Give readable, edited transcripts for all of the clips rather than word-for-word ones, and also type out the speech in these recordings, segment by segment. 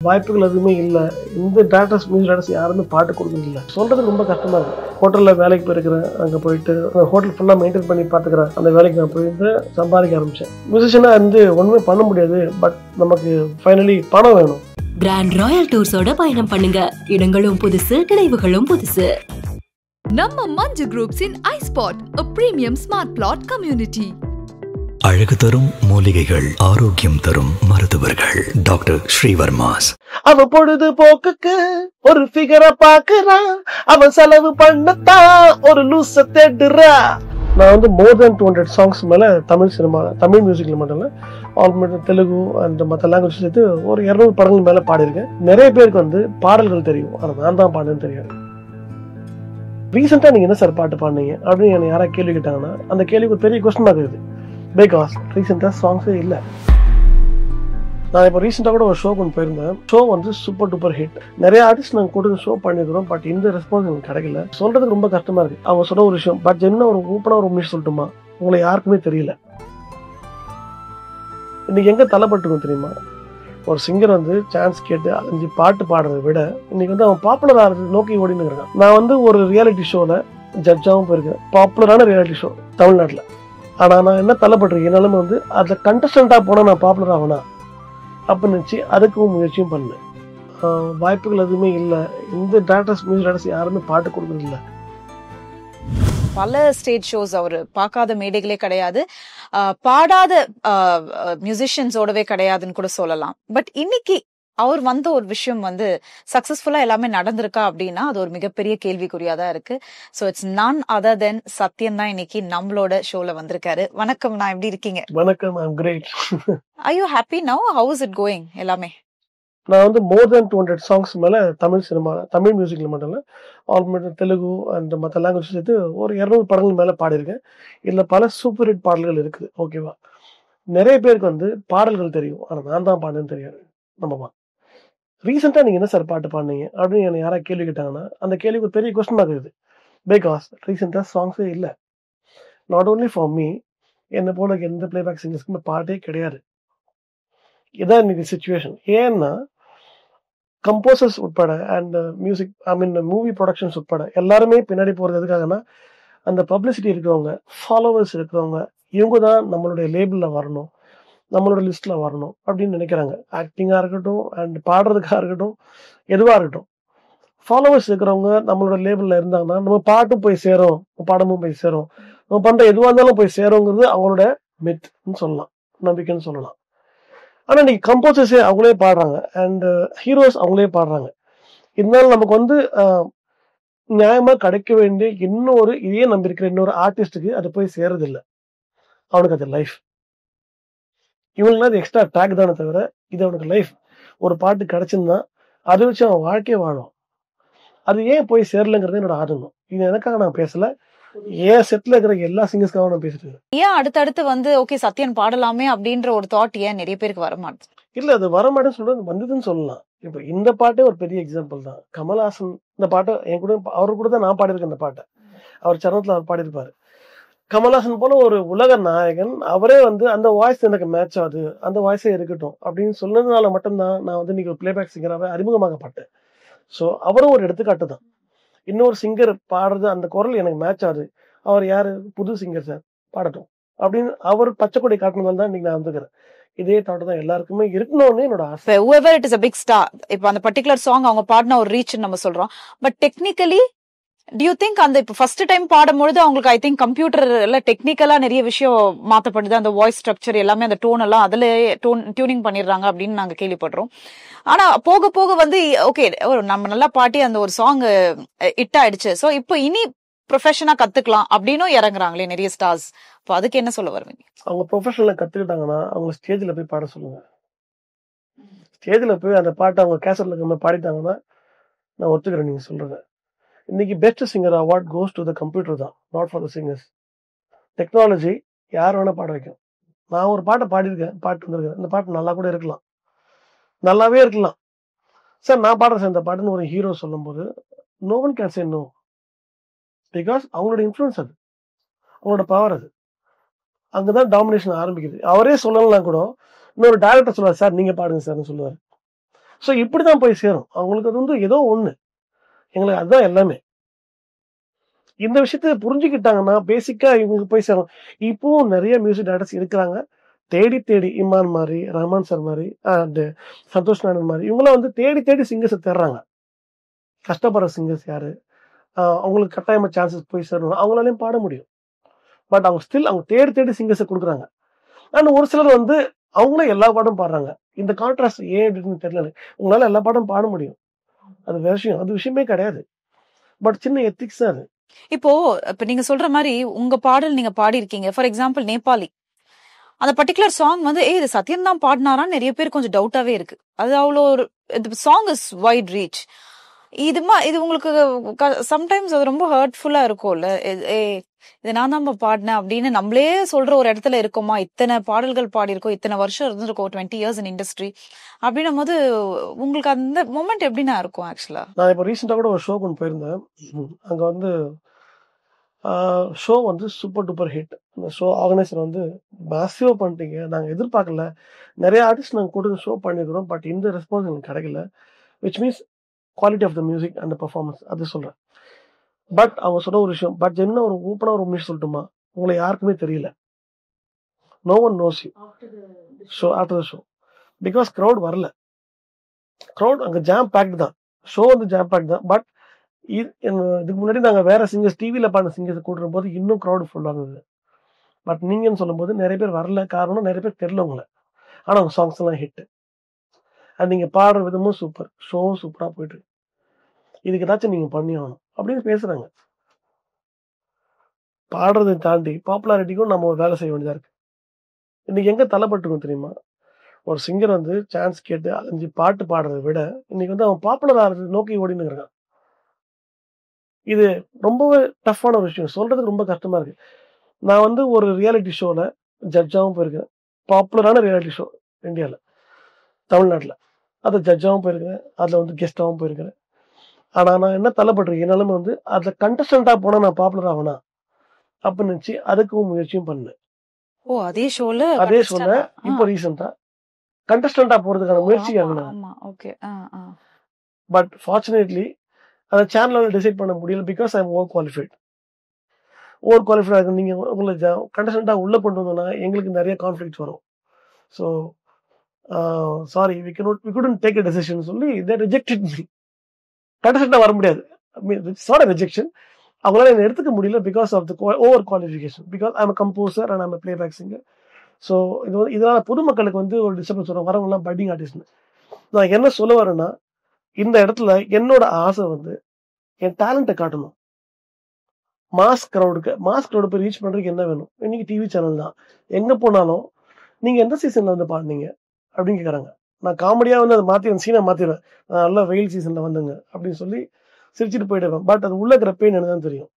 வாய்ப்புகள் எதுவுமே இல்லை. இந்த டேரக்டர்ஸ் மியூசிக் டேரக்டர்ஸ் யாருமே பாட்டு கொடுக்குறது இல்லை. சொல்கிறதுக்கு ரொம்ப கஷ்டமாக இருக்குது. ஹோட்டலில் வேலைக்கு போயிருக்கிறேன், அங்கே போயிட்டு ஹோட்டல் ஃபுல்லாக மெயின்டைன் பண்ணி பார்த்துக்கிறேன். அந்த வேலைக்கு நான் போயிட்டு சம்பாதிக்க ஆரம்பித்தேன். மியூசிஷியனாக ஒன்றுமே பண்ண முடியாது, பட் நமக்கு ஃபைனலி பணம் வேணும். கிராண்ட் ராயல் டூர்ஸோட பயணம் பண்ணுங்க. இடங்களும் புதுசு, கிடைவுகளும் புதுசு. நம்ம மஞ்சு குரூப்ஸின் ஐஸ்பாட், a premium smart plot community. அழகு தரும் மூலிகைகள், ஆரோக்கியம் தரும் மருத்துவர்கள். டாக்டர் ஸ்ரீவர்மாஸ். அவன் பொழுது போக்குக்கு ஒரு ஃபிகரை பாக்குறான், அவன் செலவு பண்ணத்தான் ஒரு லூச தேடுறா. நான் மோர் தென் 200 சாங்ஸ் மேல தமிழ் சினிமா, தமிழ் மியூசிக்ல மட்டும் இல்ல, ஆல்மோஸ்ட் தெலுங்கு அண்ட் மற்ற லாங்குவேஜ் சேர்த்து ஒரு 200 படங்கள் மேல பாடியிருக்கேன். நிறைய பேருக்கு பாடல்கள் தெரியும், ஆனால் நான் தான் பாடுன்னு தெரியாது. ரீசெண்டா நீங்க என்ன சார் பாட்டு பாடுனீங்க அப்படின்னு என்ன யாராவது கேள்வி கேட்டாங்கன்னா அந்த கேள்விக்கு பெரிய கொஸ்டின் மார்க் இருக்குது. பிகாஸ் ரீசெண்டா சாங்ஸே இல்லை. நான் இப்போ ரீசெண்டாக கூட ஒரு ஷோ கொண்டு போயிருந்தேன். Show super duper hit. நிறைய ஆர்டிஸ்ட் நாங்கள் கொடுத்து ஷோ பண்ணிக்கிறோம், பட் இந்த ரெஸ்பான்ஸ் எனக்கு கிடைக்கல. சொல்றதுக்கு ரொம்ப கஷ்டமா இருக்கு. அவங்க சொல்ற ஒரு விஷயம், பட் என்ன ஒரு ஓப்பனா ஒரு விஷயம் சொல்லட்டுமா, உங்களை யாருக்குமே தெரியல. இன்னைக்கு எங்க தள்ளப்பட்டிருக்கும் தெரியுமா? ஒரு சிங்கர் சான்ஸ் கேட்டு 5 பாட்டு பாடுறதை விட இன்னைக்கு அவன் பாப்புலர் ஆகிறது நோக்கி ஓடின்னு இருக்கான். நான் ஒரு ரியாலிட்டி ஷோல ஜட்ஜாவும் போயிருக்கேன், பாப்புலரான ரியாலிட்டி ஷோ தமிழ்நாட்டில். ஆனா நான் என்ன தள்ளப்பட்டிருக்கேன், என்னாலுமே அதுல கண்டஸ்டண்டா போனா நான் பாப்புலர் ஆகணும் அப்படின்னு நினச்சி அதுக்கும் முயற்சியும் பண்ணேன். வாய்ப்புகள் எதுவுமே இல்லை. இந்த டேரக்டர்ஸ் மியூசிக் டேரக்டர்ஸ் யாருமே பாட்டு கொடுக்குறது இல்லை. பல ஸ்டேஜ் ஷோஸ் அவர் பார்க்காத மேடைகளே கிடையாது, பாடாத மியூசிஷியன்ஸோடவே கிடையாதுன்னு கூட சொல்லலாம். பட் இன்னைக்கு அவர் ஒரு விஷயம் சக்சஸ்ஃபுல்லா எல்லாமே நடந்திருக்கா அப்படின்னா அது ஒரு மிகப்பெரிய கேள்விக்குறியாதான் இருக்கு. சோ இட்ஸ் நான் அதர் தென் சத்யன் தான் இன்னைக்கு நம்மளோட ஷோல வந்திருக்காரு. வணக்கம், நான் எப்படி இருக்கீங்க? வணக்கம், I am great. Are you happy now? How is it going எல்லாமே? நான் மோர் தென் 200 சாங்ஸ் மேல தமிழ் சினிமா, தமிழ் மியூசிக்ல மட்டும் இல்ல, ஆல்மோஸ்ட் தெலுங்கு அண்ட் மற்ற லாங்குவேஜ் சேர்த்து ஒரு 200 படங்கள் மேல பாடியிருக்கேன். இதுல பல சூப்பர் ஹிட் பாடல்கள் இருக்குது. ஓகேவா? நிறைய பேருக்கு பாடல்கள் தெரியும், ஆனா நான் தான் பாடுன்னு தெரியாது. நம்மமா ரீசெண்டா நீங்க என்ன சார் பாட்டு பாடுனீங்க அப்படின்னு என்ன யாராவது கேள்வி கேட்டாங்கன்னா அந்த கேள்விக்கு பெரிய கொஸ்டின் மார்க் இருக்குது. பிகாஸ் ரீசெண்டா சாங்ஸே இல்லை. நாட் ஓன்லி ஃபார் மீ, என்னை போல எந்த பிளேபேக் சிங்கர்ஸ்க்குமே பாட்டே கிடையாது. இதான் இன்னைக்கு சிச்சுவேஷன். ஏன்னா கம்போசர்ஸ் உட்பட அண்ட் மியூசிக் மூவி ப்ரொடக்ஷன்ஸ் உட்பட எல்லாருமே பின்னாடி போறது எதுக்காகனா அந்த பப்ளிசிட்டி இருக்கிறவங்க, ஃபாலோவர்ஸ் இருக்கிறவங்க, இவங்க தான் நம்மளுடைய லேபிள்ல வரணும், நம்மளோட லிஸ்ட்ல வரணும் அப்படின்னு நினைக்கிறாங்க. ஆக்டிங்கா இருக்கட்டும் அண்ட் பாடுறதுக்காக இருக்கட்டும், எதுவா இருக்கட்டும், ஃபாலோவர்ஸ் இருக்கிறவங்க நம்மளோட லேபிள்ல இருந்தாங்கன்னா நம்ம பாட்டும் போய் சேரும், படமும் போய் சேரும், நம்ம பண்ற எதுவா இருந்தாலும் போய் சேருங்கிறது அவங்களோட மித்னு சொல்லலாம், நம்பிக்கைன்னு சொல்லலாம். ஆனா இன்னைக்கு கம்போசர்ஸே அவங்களே பாடுறாங்க அண்ட் ஹீரோஸ் அவங்களே பாடுறாங்க. இருந்தாலும் நமக்கு நியாயமா கிடைக்க வேண்டிய இன்னொரு இதே நம்பி இருக்கிற இன்னொரு ஆர்டிஸ்டுக்கு அது போய் சேரது இல்லை. அவனுக்கு அது லைஃப். இவங்களுக்கு அது எக்ஸ்ட்ரா டேக் தானே தவிர இது அவனுக்கு லைஃப். ஒரு பாட்டு கிடைச்சிருந்தா அதை வச்சு அவன் வாழ்க்கையை வாழும். அது ஏன் போய் சேரலங்கிறது என்னோட ஆதங்கம். இது எனக்காக நான் பேசல, ஏன் செட்ல இருக்கிற எல்லா சிங்கர்ஸ்க்காக நான் பேசிட்டு இருக்கேன். ஏன் அடுத்தடுத்து ஓகே சத்யன் பாடலாமே அப்படின்ற ஒரு தாட் ஏன் நிறைய பேருக்கு வரமாட்டேன்? இல்ல, அது வரமாட்டேன்னு சொல்றது வந்ததுன்னு சொல்லலாம். இப்ப இந்த பாட்டே ஒரு பெரிய எக்ஸாம்பிள் தான். கமல்ஹாசன் இந்த பாட்டை என் கூட, அவரு கூட தான் நான் பாடியிருக்கேன். இந்த பாட்டை அவர் சரணத்துல அவர் பாடியிருப்பாரு. கமல்ஹாசன் போல ஒரு உலக நாயகன் அவரே அந்த வாய்ஸ் எனக்கு மேட்ச் ஆகுது, அந்த வாய்ஸே இருக்கட்டும் அப்படின்னு சொன்னதுனால மட்டும்தான் நான் இன்னைக்கு ஒரு பிளேபேக் சிங்கராகவே அறிமுகமாகப்பட்டேன். ஸோ அவரும் ஒரு எடுத்துக்காட்டு தான். இன்னொரு சிங்கர் பாடுறது அந்த குரல் எனக்கு மேட்ச் ஆகுது, அவர் யாரு, புது சிங்கர் சார் பாடட்டும் அப்படின்னு அவர் பச்சை கொடி காட்டினதால தான் இன்னைக்கு நான் வந்துக்கிறேன். இதே தாட் தான் எல்லாருக்குமே இருக்கணும்னு என்னோட ஆசை. whoever it is a big star, இப்ப அந்த பர்టిక్యులர் சாங் அவங்க பாடின ஒரு ரீச் நம்ம சொல்றோம். But technically do you think இப்ப ஃபர்ஸ்ட் டைம் பாடும்பொழுது அவங்களுக்கு ஐ திங்க் கம்ப்யூட்டர் எல்லாம் டெக்னிக்கலா நிறைய விஷயம் மாத்தப்படுது, அந்த வாய்ஸ் ஸ்ட்ரக்சர் எல்லாமே, அந்த டோன் எல்லாம் அதுல டியூனிங் பண்ணிடுறாங்க அப்படின்னு நாங்க கேள்விப்படுறோம். ஆனா போக போக ஓகே நம்ம நல்லா பாட்டி அந்த ஒரு சாங் ஹிட் ஆயிடுச்சு, சோ இப்போ இனி ப்ரொஃபஷனா கத்துக்கலாம் அப்படின்னு இறங்குறாங்களே நிறைய ஸ்டார்ஸ். இப்போ அதுக்கு என்ன சொல்ல வருவீங்க? அவங்க ப்ரொஃபஷனல கத்துக்கிட்டாங்கன்னா அவங்க ஸ்டேஜ்ல போய் பாட சொல்லுங்க. ஸ்டேஜ்ல போய் அந்த பாட்டை அவங்க கேசட்ல இருக்க பாடிட்டாங்கன்னா நான் ஒத்துக்கிறேன் நீங்க சொல்றது. இன்னைக்கு best singer award goes to the computer தான், not for the singers. Technology யார் வேணா பாட வைக்கும். நான் ஒரு பாட்டை பாடியிருக்கேன், பாட்டு வந்திருக்கேன், இந்த பாட்டு நல்லா கூட இருக்கலாம், நல்லாவே இருக்கலாம் சார், நான் பாடுறேன் சார் இந்த பாட்டுன்னு ஒரு ஹீரோ சொல்லும் போது no one can say no. Because அவங்களோட இன்ஃப்ளூயன்ஸ் அது, அவங்களோட பவர் அது. அங்கதான் டாமினேஷன் ஆரம்பிக்குது. அவரே சொல்லலாம் கூட இன்னொரு டைரக்டர் சொல்லுவார், சார் நீங்க பாடுங்க சார்னு சொல்லுவார். ஸோ இப்படிதான் போய் சேரும் அவங்களுக்கு. அது வந்து ஏதோ ஒண்ணு, எங்களுக்கு அதுதான் எல்லாமே. இந்த விஷயத்த புரிஞ்சுக்கிட்டாங்கன்னா பேசிக்கா இவங்களுக்கு போய் சேரும். இப்பவும் நிறைய மியூசிக் டைரக்டர்ஸ் இருக்கிறாங்க. தேடி தேடி இமான் மாதிரி, ரஹ்மான் சார் மாதிரி, அண்ட் சந்தோஷ் நாராயணன் மாதிரி இவங்களாம் வந்து தேடி தேடி சிங்கர்ஸை தேடுறாங்க. கஷ்டப்படுற சிங்கர்ஸ் யாரு, அவங்களுக்கு கட்டாயமா சான்சஸ் போய் சேரணும், அவங்களாலையும் பாட முடியும். பட் அவங்க ஸ்டில் அவங்க தேடி தேடி சிங்கர்ஸை கொடுக்குறாங்க. அண்ட் ஒரு சிலர் வந்து அவங்களும் எல்லா பாட்டும் பாடுறாங்க. இந்த கான்ட்ராஸ்ட் ஏன் அப்படின்னு தெரியல. உங்களால எல்லா பாட்டும் பாட முடியும், அது வேற விஷயம், அது விஷயமே கிடையாது. பட் சின்ன எத்திக்ஸ் தான் அது. இப்போ நீங்க சொல்ற மாதிரி உங்க பாடல் நீங்க பாடி இருக்கீங்க. ஃபார் எக்ஸாம்பிள் நேபாளி, அந்த பர்டிகுலர் சாங் வந்து இது சத்யன் தான் பாடினாரான்னு நிறைய பேர் கொஞ்சம் டவுட்டாவே இருக்கு. அது அவ்வளோ ஒரு சாங் இஸ் வைட் ரீச். இது உங்களுக்கு சம்டைம்ஸ் அது ரொம்ப ஹர்ட்ஃபுல்லா இருக்கும்ல. இது நான் தான் பாடினேன் அப்படின்னு நம்மளே சொல்ற ஒரு இடத்துல இருக்கோமா? இத்தனை பாடல்கள் பாடியிருக்கோம், இத்தனை வருஷம் இருந்திருக்கோம், 20 years இன் இண்டஸ்ட்ரி அப்படின்னும் போது உங்களுக்கு அந்த மொமெண்ட் எப்படின்னா இருக்கும்? ஆக்சுவலா நான் இப்போ ரீசெண்டாக கூட ஒரு ஷோ கொண்டு போயிருந்தேன். அங்கே வந்து ஷோ வந்து சூப்பர் டூப்பர் ஹிட். அந்த ஷோ ஆர்கனைசர் வந்து மேசிவாக பண்ணிட்டீங்க, நாங்கள் எதிர்பார்க்கல, நிறைய ஆர்டிஸ்ட் நாங்கள் கொடுத்து ஷோ பண்ணியிருக்கிறோம், பட் இந்த ரெஸ்பான்ஸ் எனக்கு கிடைக்கல, which means quality of the music and performance அது சொல்கிறேன். பட் அவங்க சொல்ற ஒரு விஷயம், பட் என்ன ஒரு ஓப்பனாக ஒரு விஷயம் சொல்லட்டுமா, உங்களை யாருக்குமே தெரியல, no one knows you show after the show, because crowd வரல. க்ரௌட் அங்கே ஜாம் பேக்டு தான், ஷோ வந்து ஜாம் பேக் தான். பட் இதுக்கு முன்னாடி நாங்கள் வேற சிங்கர்ஸ் டிவியில் பாடின சிங்கர்ஸ் கூட்டுற போது இன்னும் க்ரௌடு ஃபுல்லாக இருந்தது. பட் நீங்கன்னு சொல்லும்போது நிறைய பேர் வரல. காரணம் நிறைய பேர் தெரியல உங்களை, ஆனால் உங்கள் சாங்ஸ் எல்லாம் ஹிட், அது நீங்கள் பாடுற விதமும் சூப்பர், ஷோவும் சூப்பராக போயிட்டு, இதுக்கு ஏதாச்சும் நீங்கள் பண்ணி ஆகணும் அப்படின்னு பேசுறாங்க. பாடுறதை தாண்டி பாப்புலாரிட்டிக்கும் நம்ம ஒரு வேலை செய்ய வேண்டியதா இருக்கு. இன்னைக்கு எங்க தள்ளப்பட்டிருக்கும் தெரியுமா? ஒரு சிங்கர் வந்து சான்ஸ் கேட்டு 5 பாட்டு பாடுறதை விட இன்னைக்கு வந்து அவன் பாப்புலர் ஆகிறது நோக்கி ஓடின்னு இருக்கான். இது ரொம்பவே டஃப்பான ஒரு விஷயம், சொல்றதுக்கு ரொம்ப கஷ்டமா இருக்கு. நான் வந்து ஒரு ரியாலிட்டி ஷோல ஜட்ஜாவும் போயிருக்கேன், பாப்புலரான ரியாலிட்டி ஷோ இந்தியாவில், தமிழ்நாட்டில், அதை ஜட்ஜாவும் போயிருக்கிறேன், அதில் வந்து கெஸ்டாகவும் போயிருக்கிறேன். ஆனால் நான் என்ன தள்ளப்பட்டிருக்கேன், என்னாலுமே வந்து அதில் கண்டஸ்டண்டாக போனால் நான் பாப்புலர் ஆகணா அப்படின்னு நினச்சி அதுக்கும் முயற்சியும் பண்ணேன். அதே ஷோல இப்போ ரீசெண்டா கண்டஸ்டண்டா போறதுக்கான முயற்சி ஆகணும். பட் ஃபார்ச்சுனேட்லி அந்த சேனல் டிசைட் பண்ண முடியல, because I M over qualified. நீங்க உங்களை கண்டஸ்டண்டா உள்ள கொண்டு வந்தோம்னா எங்களுக்கு நிறைய கான்ஃபிளிக்ஸ் வரும். So sorry, we couldn't take a decision சொல்லி they rejected me. கண்டஸ்டண்டா வர முடியாது, இட்ஸ் நாட் a rejection. அவங்களால என்ன எடுத்துக்க முடியல because of the over qualification, because I am a composer and I'm a playback singer. So இதனால பொதுமக்களுக்கு வந்து ஒரு டிஸ்டர்பன்ஸ் வரும், வரவங்கலாம் பட்டிங் ஆர்டிஸ்ட். நான் என்ன சொல்ல வரேன்னா, இந்த இடத்துல என்னோட ஆசை வந்து என் டேலண்ட்டை காட்டணும். மாஸ் க்ரௌடு போய் ரீச் பண்றதுக்கு என்ன வேணும்? இன்னைக்கு டிவி சேனல் தான், எங்க போனாலும் நீங்க எந்த சீசன்ல வந்து பாடுனீங்க அப்படின்னு கேட்கறாங்க. நான் காமெடியா வந்து அதை மாத்தி சீனை மாத்திடுவேன், நான் நல்லா வெயில் சீசன்ல வந்துங்க அப்படின்னு சொல்லி சிரிச்சுட்டு போயிடுவேன். பட் அது உள்ள இருக்கிற பெயின் எனக்கு தான் தெரியும்.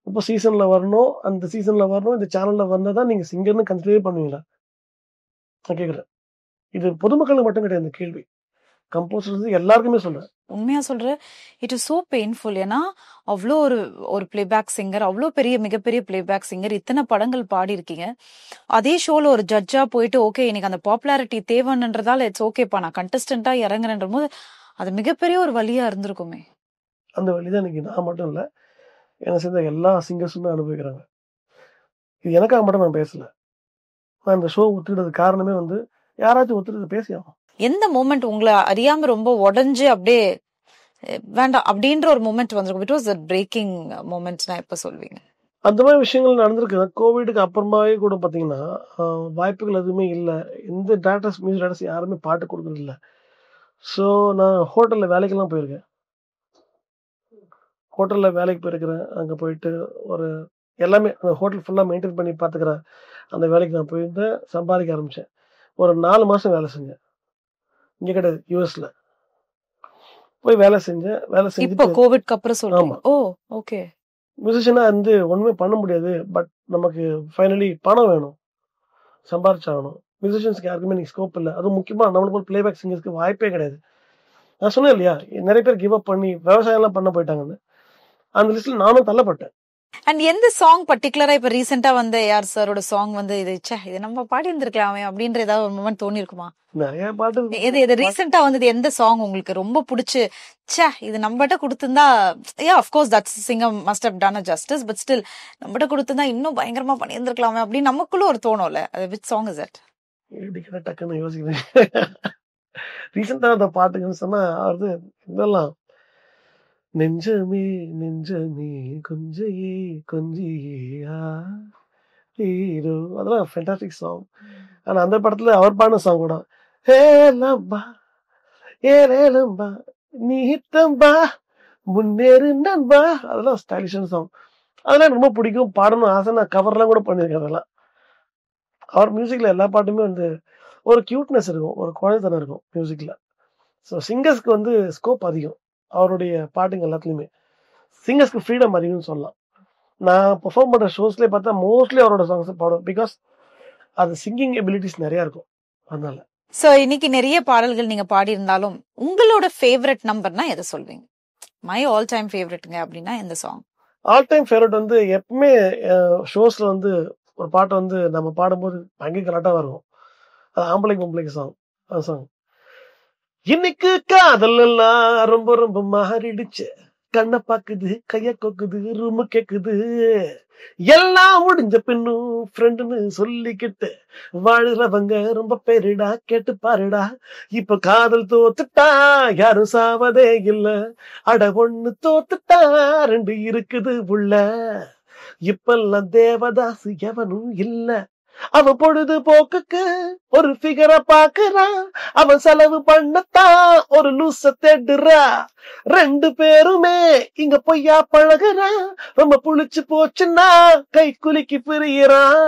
இப்போ சீசன்ல வரணும், அந்த சீசன்ல வரணும், இந்த சேனல்ல வந்தாதான் நீங்க சிங்கர்னு கன்சிடர் பண்ணுவீங்களா? நான் கேட்கிறேன். இது பொதுமக்களுக்கு மட்டும் கிடையாது இந்த கேள்வி, கம்போசர்ஸ் எல்லாருக்குமே சொல்றேன். உண்மையா சொல்றேன், இட் இஸ் சோ பெயின்ஃபுல். ஏன்னா அவ்வளோ ஒரு பிளேபேக் சிங்கர், அவ்வளோ மிகப்பெரிய பிளேபேக் சிங்கர், இத்தனை படங்கள் பாடி இருக்கீங்க. அதே ஷோல ஒரு ஜட்ஜா போயிட்டு ஓகே எனக்கு அந்த பாப்புலாரிட்டி தேவைன்றதால இட்ஸ் ஓகேப்பா நான் கண்டஸ்டண்டா இறங்குறேன்ற போது அது மிகப்பெரிய ஒரு வழியா இருந்திருக்குமே. அந்த வழிதான் இன்னைக்கு நான் மட்டும் இல்ல, என்ன சேர்ந்த எல்லா சிங்கர்ஸுமே அனுபவிக்கிறாங்க. இது எனக்காக மட்டும் நான் பேசல, நான் இந்த ஷோ ஒத்துக்கிட்டது காரணமே வந்து யாராச்சும் ஒத்துக்கிட்டு பேசியாகும். எந்த மூமெண்ட் உங்களை அறியாம ரொம்ப உடஞ்சு அப்படியே வேண்டாம் அப்படின்ற ஒரு மூமெண்ட் வந்திருக்கும்? It was a breaking moment நான் எப்ப சொல்வீங்க? அந்த மாதிரி விஷயங்கள் நடந்திருக்கு. கோவிடுக்கு அப்புறமாவே கூட பாத்தீங்கன்னா வாய்ப்புகள் எதுவுமே இல்லை, எந்த டேரக்டர்ஸ் மியூசிக் டேரக்டர்ஸ் யாருமே பாட்டு கொடுக்கறது இல்லை. ஸோ நான் ஹோட்டல்ல வேலைக்கெல்லாம் போயிருக்கேன், ஹோட்டல்ல வேலைக்கு போயிருக்கிறேன். அங்க போயிட்டு ஒரு எல்லாமே அந்த ஹோட்டல் ஃபுல்லா மெயின்டைன் பண்ணி பாத்துக்கிறேன். அந்த வேலைக்கு நான் போயிருந்தேன், சம்பாதிக்க ஆரம்பிச்சேன். ஒரு 4 மாசம் வேலை செஞ்சேன், இங்க கிடையாது யூஎஸ்ல போய் வேலை செஞ்சேன். இப்போ கோவிட்க்கு அப்புறம் சொல்றீங்க? ஓ ஓகே. மியூசிஷியனா வந்து ஒண்ணுமே பண்ண முடியாது, பட் நமக்கு ஃபைனலி பணம் வேணும், சம்பாரிச்சாகணும். மியூசிஷியன்ஸ்க்கு யாருக்குமே நீங்க ஸ்கோப் இல்லை, அதுவும் முக்கியமா நம்மளுக்கு பிளேபேக் சிங்கர்ஸ்க்கு வாய்ப்பே கிடையாது. நான் சொன்னேன் இல்லையா, நிறைய பேர் கிவ் அப் பண்ணி விவசாயம் எல்லாம் பண்ண போயிட்டாங்கன்னு. அந்த லிஸ்ட்ல நானும் தள்ளப்பட்டேன். அண்ட் எந்த சாங் பர்டிகுலரா இப்ப ரீசெண்டா வந்து ஏஆர் சாரோட சாங் வந்து இது நம்ம பாடி இருந்திருக்கலாமே அப்படின்ற ஏதாவது ஒரு மூமெண்ட் தோணி இருக்குமா? நிறைய பாட்டு இது ரீசெண்டா வந்தது எந்த சாங் உங்களுக்கு ரொம்ப பிடிச்சு இது நம்மகிட்ட கொடுத்திருந்தா of course that's singer must have done a justice but still நம்மகிட்ட கொடுத்திருந்தா இன்னும் பயங்கரமா பண்ணியிருந்திருக்கலாமே அப்படின்னு நமக்குள்ள ஒரு தோணும்ல, அது விச் சாங் இஸ் இட்? எப்படி டக்குன்னு யோசிக்கிறேன். ரீசெண்டா அந்த பாட்டுக்குன்னு சொன்னா அது இதெல்லாம் நெஞ்சமே நெஞ்சமே கொஞ்சையே கொஞ்சியா ஹீரோ, அதெல்லாம் ஃபென்டாஸ்டிக் சாங். ஆனா அந்த படத்துல அவர் பாடின சாங் கூட ஹே லம்பா ஏ ரேலம்பா நீ ஹித்தம்பா முன்னேறு நண்பா, அதெல்லாம் ஸ்டைலிஷான சாங். அதெல்லாம் ரொம்ப பிடிக்கும், பாடணும் ஆசை. நான் கவர்லாம் கூட பண்ணியிருக்கேன். அதெல்லாம் அவர் மியூசிக்ல எல்லா பாட்டுமே வந்து ஒரு கியூட்னஸ் இருக்கும், ஒரு குழந்தைத்தனம் இருக்கும் மியூசிக்ல. ஸோ சிங்கர்ஸ்க்கு வந்து ஸ்கோப் அதிகம் அவருடைய பாட்டுங்க எல்லாத்துலயுமே. சிங்கர்ஸ்க்கு ஃப்ரீடம் அதிகம்னு சொல்லலாம். நான் பெர்ஃபார்ம் பண்ற ஷோஸ்லேயே பார்த்தா மோஸ்ட்லி அவரோட சாங்ஸ் பாடுவேன். பிகாஸ் அது சிங்கிங் எபிலிட்டிஸ் நிறைய இருக்கும். அதனால சோ இன்னைக்கு நிறைய பாடல்கள் நீங்க பாடி இருந்தாலும் உங்களோட ஃபேவரட் நம்பர்னா எதை சொல்வீங்க? மை ஆல் டைம் ஃபேவரட்ங்க அப்படின்னா எந்த சாங்? ஆல் டைம் ஃபேவரட் வந்து எப்பவுமே ஷோஸ்ல வந்து ஒரு பாட்டை வந்து நம்ம பாடும்போது பயங்கர கலாட்டா வரும். அது ஆம்பளைக்கு பொம்பளைக்கு சாங். அந்த சாங் இன்னைக்கு காதல் எல்லாம் ரொம்ப ரொம்ப மாறிடுச்சு, கண்ணை பாக்குது கைய கொக்குது ரூமு கேக்குது, எல்லாம் முடிஞ்ச பின்னும் ஃப்ரெண்டுன்னு சொல்லிக்கிட்டு வாழுறவங்க ரொம்ப பேருடா, கேட்டு பாருடா. இப்ப காதல் தோத்துட்டா யாரும் சாவதே இல்ல, அட ஒண்ணு தோத்துட்டா ரெண்டு இருக்குது உள்ள, இப்பெல்லாம் தேவதாசு எவனும் இல்ல, அவன் பொழுது போக்குக்கு ஒரு ஃபிகரை பாக்குறான், அவன் செலவு பண்ணத்தான் ஒரு லூச தேடுறா, ரெண்டு பேருமே இங்க பொய்யா பழகுறான், ரொம்ப புளிச்சு போச்சுன்னா கை குலுக்கி பிரியறான்.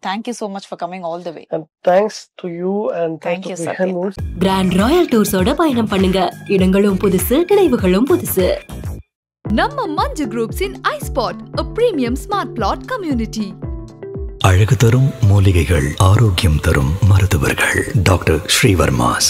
Thank you so much for coming all the way. And thanks to you and Thank you, to Satya. Moons. Grand Royal டூர்ஸோட பயணம் பண்ணுங்க. இடங்களும் புதுசு, நினைவுகளும் புதுசு. நம்ம மஞ்சு குரூப்ஸின் ஐஸ்பாட், a premium smart plot community. அழகு தரும் மூலிகைகள், ஆரோக்கியம் தரும் மருத்துவர்கள். டாக்டர் ஸ்ரீவர்மாஸ்.